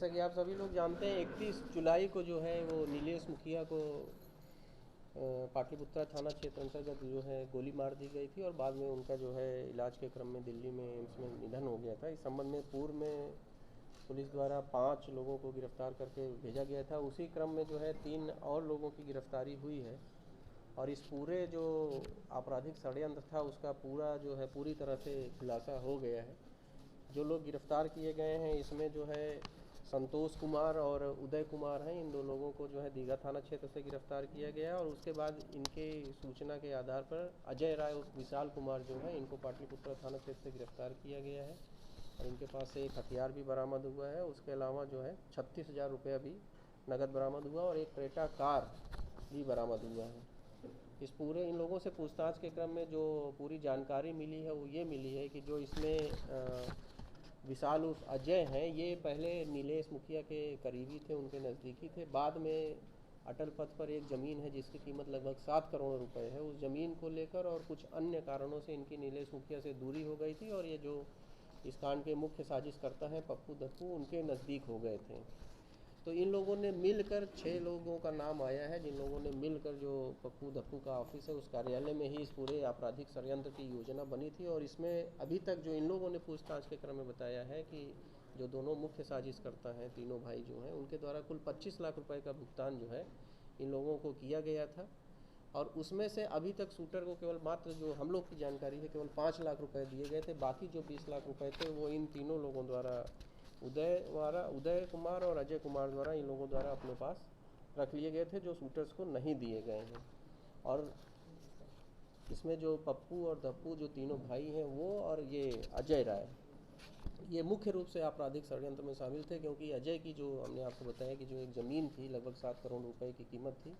जैसा कि आप सभी लोग जानते हैं 31 जुलाई को जो है वो नीलेश मुखिया को पाटलिपुत्रा थाना क्षेत्र अंतर्गत जो है गोली मार दी गई थी और बाद में उनका जो है इलाज के क्रम में दिल्ली में एम्स में निधन हो गया था। इस संबंध में पूर्व में पुलिस द्वारा 5 लोगों को गिरफ्तार करके भेजा गया था। उसी क्रम में जो है 3 और लोगों की गिरफ्तारी हुई है और इस पूरे जो आपराधिक षड्यंत्र था उसका पूरा जो है पूरी तरह से खुलासा हो गया है। जो लोग गिरफ्तार किए गए हैं इसमें जो है संतोष कुमार और उदय कुमार हैं। इन 2 लोगों को जो है दीघा थाना क्षेत्र से गिरफ्तार किया गया और उसके बाद इनके सूचना के आधार पर अजय राय और विशाल कुमार जो है इनको पाटलिपुत्रा थाना क्षेत्र से गिरफ्तार किया गया है और इनके पास से एक हथियार भी बरामद हुआ है। उसके अलावा जो है 36,000 रुपया भी नगद बरामद हुआ और एक क्रेटा कार भी बरामद हुआ है। इस पूरे इन लोगों से पूछताछ के क्रम में जो पूरी जानकारी मिली है वो ये मिली है कि जो इसमें विशाल उर्फ अजय हैं, ये पहले नीलेश मुखिया के करीबी थे, उनके नज़दीकी थे। बाद में अटल पथ पर एक ज़मीन है जिसकी कीमत लगभग 7 करोड़ रुपए है। उस ज़मीन को लेकर और कुछ अन्य कारणों से इनकी नीलेश मुखिया से दूरी हो गई थी और ये जो इस कांड के मुख्य साजिशकर्ता हैं पप्पू धप्पू, उनके नज़दीक हो गए थे। तो इन लोगों ने मिलकर 6 लोगों का नाम आया है जिन लोगों ने मिलकर जो पप्पू धप्पू का ऑफिस है उस कार्यालय में ही इस पूरे आपराधिक षड्यंत्र की योजना बनी थी। और इसमें अभी तक जो इन लोगों ने पूछताछ के क्रम में बताया है कि जो दोनों मुख्य साजिशकर्ता हैं, तीनों भाई जो हैं, उनके द्वारा कुल 25 लाख रुपए का भुगतान जो है इन लोगों को किया गया था और उसमें से अभी तक शूटर को केवल मात्र जो हम लोग की जानकारी है केवल 5 लाख रुपए दिए गए थे। बाकी जो 20 लाख रुपए थे वो इन तीनों लोगों द्वारा उदय कुमार और अजय कुमार द्वारा इन लोगों द्वारा अपने पास रख लिए गए थे, जो शूटर्स को नहीं दिए गए हैं। और इसमें जो पप्पू और धप्पू जो तीनों भाई हैं वो और ये अजय राय, ये मुख्य रूप से आपराधिक षड्यंत्र में शामिल थे क्योंकि अजय की जो हमने आपको बताया कि जो एक ज़मीन थी लगभग 7 करोड़ रुपए की कीमत थी,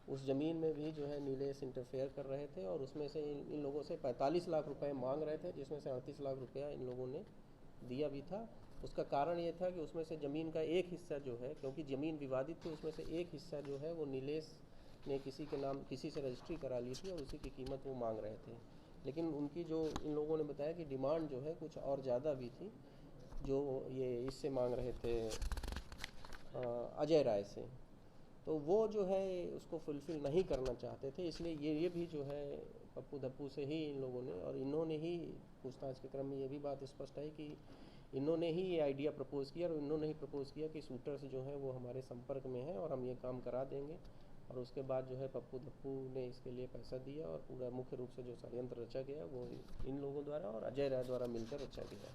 उस ज़मीन में भी जो है नीलेश इंटरफेयर कर रहे थे और उसमें से इन लोगों से 45 लाख रुपए मांग रहे थे, जिसमें से 38 लाख रुपया इन लोगों ने दिया भी था। उसका कारण ये था कि उसमें से ज़मीन का एक हिस्सा जो है, क्योंकि ज़मीन विवादित थी, उसमें से एक हिस्सा जो है वो नीलेश ने किसी के नाम किसी से रजिस्ट्री करा ली थी और उसी की कीमत वो मांग रहे थे। लेकिन उनकी जो इन लोगों ने बताया कि डिमांड जो है कुछ और ज़्यादा भी थी, जो ये इससे मांग रहे थे अजय राय से। तो वो जो है उसको फुलफ़िल नहीं करना चाहते थे, इसलिए ये भी जो है पप्पू धप्पू से ही इन लोगों ने, और इन्होंने ही पूछताछ के क्रम में ये भी बात स्पष्ट है कि इन्होंने ही ये आइडिया प्रपोज़ किया और इन्होंने ही प्रपोज़ किया कि शूटर्स जो हैं वो हमारे संपर्क में हैं और हम ये काम करा देंगे। और उसके बाद जो है पप्पू धप्पू ने इसके लिए पैसा दिया और पूरा मुख्य रूप से जो षड्यंत्र रचा गया वो इन लोगों द्वारा और अजय राय द्वारा मिलकर रचा गया।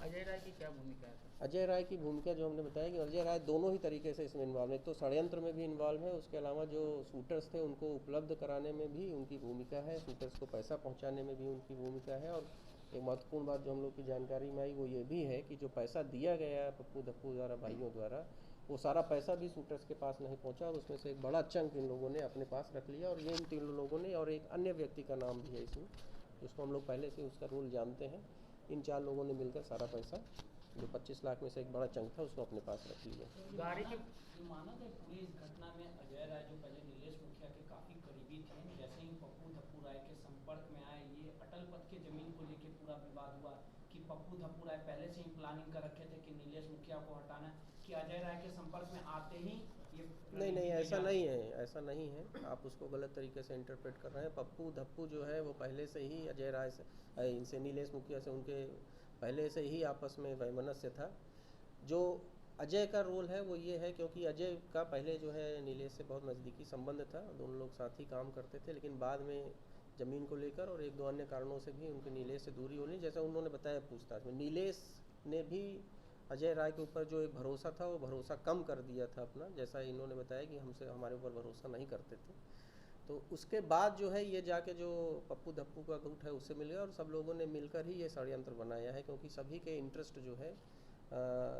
अजय राय की क्या भूमिका है? अजय राय की भूमिका जो हमने बताया कि अजय राय दोनों ही तरीके से इसमें इन्वॉल्व है, तो षड्यंत्र में भी इन्वॉल्व है, उसके अलावा जो शूटर्स थे उनको उपलब्ध कराने में भी उनकी भूमिका है, शूटर्स को पैसा पहुंचाने में भी उनकी भूमिका है। और एक महत्वपूर्ण बात जो हम लोग की जानकारी में आई वो ये भी है कि जो पैसा दिया गया पप्पू धप्पू द्वारा भाइयों द्वारा, वो सारा पैसा भी शूटर्स के पास नहीं पहुँचा और उसमें से एक बड़ा चंक इन लोगों ने अपने पास रख लिया। और ये इन 3 लोगों ने, और एक अन्य व्यक्ति का नाम भी है इसमें, जिसको हम लोग पहले से उसका रोल जानते हैं, इन 4 लोगों ने मिलकर सारा पैसा जो 25 लाख में से एक बड़ा चंक था उसको अपने पास रख लिया। गाड़ी की माना कि पूरी इस घटना में अजय राय जो पहले नीलेश मुखिया के काफी करीबी थे, जैसे ही पप्पू धप्पू राय के संपर्क में आए, ये अटल पथ के जमीन को लेकर पूरा विवाद हुआ कि पप्पू धप्पू राय पहले से ही प्लानिंग कर रखे थे कि नीलेश मुखिया को हटाना, कि अजय राय के संपर्क में आते ही ये नहीं, ऐसा नहीं है, ऐसा नहीं है, आप उसको गलत तरीके से इंटरप्रेट कर रहे हैं। पप्पू धप्पू जो है वो पहले से ही अजय राय से, इनसे नीलेश मुखिया से उनके पहले से ही आपस में वैमनस्य था। जो अजय का रोल है वो ये है क्योंकि अजय का पहले जो है नीलेश से बहुत नज़दीकी संबंध था, दोनों लोग साथ ही काम करते थे, लेकिन बाद में ज़मीन को लेकर और 1-2 अन्य कारणों से भी उनके नीलेश से दूरी होनी, जैसा उन्होंने बताया पूछताछ में। नीलेश ने भी अजय राय के ऊपर जो एक भरोसा था वो भरोसा कम कर दिया था अपना, जैसा इन्होंने बताया कि हमारे ऊपर भरोसा नहीं करते थे। तो उसके बाद जो है ये जाके जो पप्पू धप्पू का गुट है उससे मिल गया और सब लोगों ने मिलकर ही ये षड्यंत्र बनाया है, क्योंकि सभी के इंटरेस्ट जो है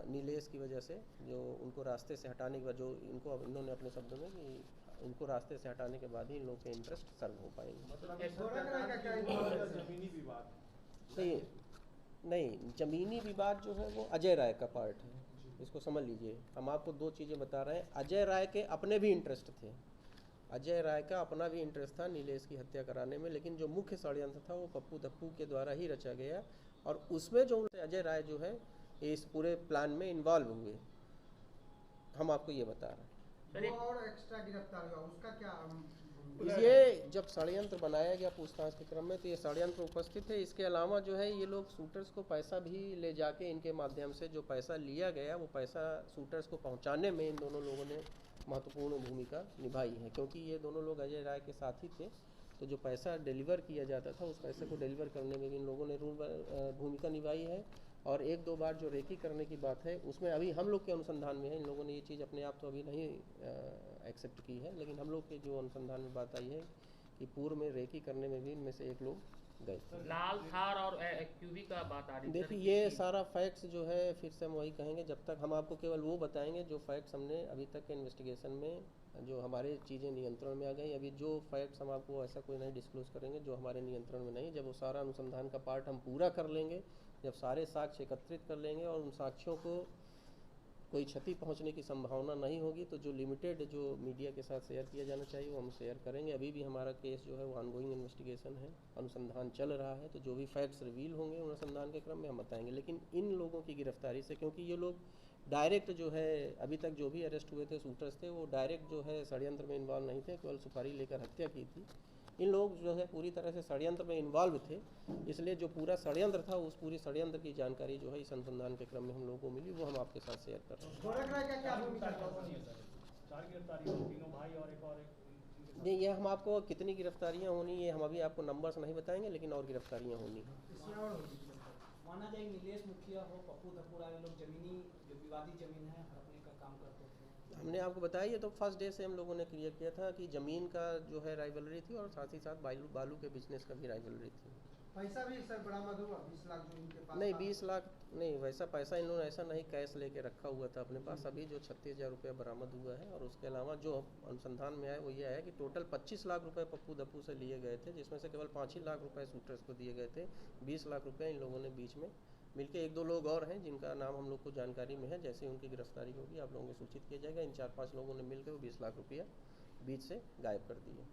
नीलेश की वजह से, जो उनको रास्ते से हटाने के बाद, जो इनको इन्होंने अपने शब्दों में कि उनको रास्ते से हटाने के बाद ही इन लोगों के इंटरेस्ट सर्व हो पाएंगे। नहीं, ज़मीनी विवाद जो है वो अजय राय का पार्ट है, इसको समझ लीजिए। हम आपको 2 चीज़ें बता रहे हैं। अजय राय के अपने भी इंटरेस्ट थे, अजय राय का अपना भी इंटरेस्ट था नीलेश की हत्या कराने में, लेकिन जो मुख्य षड्यंत्र था वो पप्पू धप्पू के द्वारा ही रचा गया और उसमें जो अजय राय जो है इस पूरे प्लान में इन्वॉल्व हुए, हम आपको ये बता रहे हैं। सर एक और एक्स्ट्रा गिरफ्तार हुआ उसका क्या ये जब षड्यंत्र बनाया गया पूछताछ के क्रम में तो ये षड्यंत्र उपस्थित है। इसके अलावा जो है ये लोग शूटर्स को पैसा भी ले जाके इनके माध्यम से जो पैसा लिया गया वो पैसा शूटर्स को पहुंचाने में इन दोनों लोगों ने महत्वपूर्ण भूमिका निभाई है, क्योंकि ये दोनों लोग अजय राय के साथी थे। तो जो पैसा डिलीवर किया जाता था उस पैसे को डिलीवर करने में भी इन लोगों ने भूमिका निभाई है। और एक दो बार जो रेकी करने की बात है उसमें अभी हम लोग के अनुसंधान में है, इन लोगों ने ये चीज़ अपने आप तो अभी नहीं एक्सेप्ट की है, लेकिन हम लोग के जो अनुसंधान में बात आई है कि पूर्व में रेकी करने में भी इनमें से एक लोग गए थे। लाल थार और एक्यूवी का बात आ रही है। देखिए ये सारा फैक्ट्स जो है फिर से हम वही कहेंगे, जब तक हम आपको केवल वो बताएंगे जो फैक्ट्स हमने अभी तक के इन्वेस्टिगेशन में जो हमारे चीज़ें नियंत्रण में आ गई। अभी जो फैक्ट्स हम आपको ऐसा कोई नहीं डिस्क्लोज करेंगे जो हमारे नियंत्रण में नहीं। जब वो सारा अनुसंधान का पार्ट हम पूरा कर लेंगे, जब सारे साक्ष्य एकत्रित कर लेंगे और उन साक्ष्यों को कोई क्षति पहुंचने की संभावना नहीं होगी तो जो लिमिटेड जो मीडिया के साथ शेयर किया जाना चाहिए वो हम शेयर करेंगे। अभी भी हमारा केस जो है वो ऑनगोइंग इन्वेस्टिगेशन है, अनुसंधान चल रहा है, तो जो भी फैक्ट्स रिवील होंगे अनुसंधान के क्रम में हम बताएंगे। लेकिन इन लोगों की गिरफ्तारी से, क्योंकि ये लोग डायरेक्ट जो है अभी तक जो भी अरेस्ट हुए थे शूटर्स थे वो डायरेक्ट जो है षड्यंत्र में इन्वॉल्व नहीं थे, केवल सुपारी लेकर हत्या की थी। इन लोग जो है पूरी तरह से षड्यंत्र में इन्वॉल्व थे, इसलिए जो पूरा षड्यंत्र था उस पूरी षड्यंत्र की जानकारी जो है इस अनुसंधान के क्रम में हम लोगों को मिली, वो हम आपके साथ शेयर कर रहे हैं। गोरख राय का क्या भूमिका था? चार गिरफ्तारी हुई, तीनों भाई और एक नहीं, ये हम आपको कितनी गिरफ्तारियां होनी ये हम अभी आपको नंबर्स नहीं बताएंगे, लेकिन और गिरफ्तारियां होनी है। इसमें और होगी। माना जाए नीलेश मुखिया हो, पप्पू धपुरा, ये लोग जमीनी जो विवादी जमीन है हड़पने का काम करते थे। हमने आपको बताया ये तो फर्स्ट डे से हम लोगों ने क्लियर किया था कि ज़मीन का जो है राइवलरी थी और साथ ही साथ बालू के बिजनेस का भी राइवलरी थी। पैसा भी सर बरामद हुआ 20 लाख जो इनके पास नहीं था। 20 लाख नहीं, वैसा पैसा इन लोगों ने ऐसा नहीं कैश लेके रखा हुआ था अपने पास। अभी जो 36,000 रुपया बरामद हुआ है और उसके अलावा जो अनुसंधान में आया वो ये आया कि टोटल 25 लाख रुपए पप्पू दप्पू से लिए गए थे, जिसमें से केवल 5 ही लाख रुपए शूटर्स को दिए गए थे। 20 लाख रुपये इन लोगों ने बीच में मिलके, एक दो लोग और हैं जिनका नाम हम लोग को जानकारी में है, जैसे उनकी गिरफ्तारी होगी आप लोगों को सूचित किया जाएगा। इन 4-5 लोगों ने मिलकर वो 20 लाख रुपया बीच से गायब कर दिए।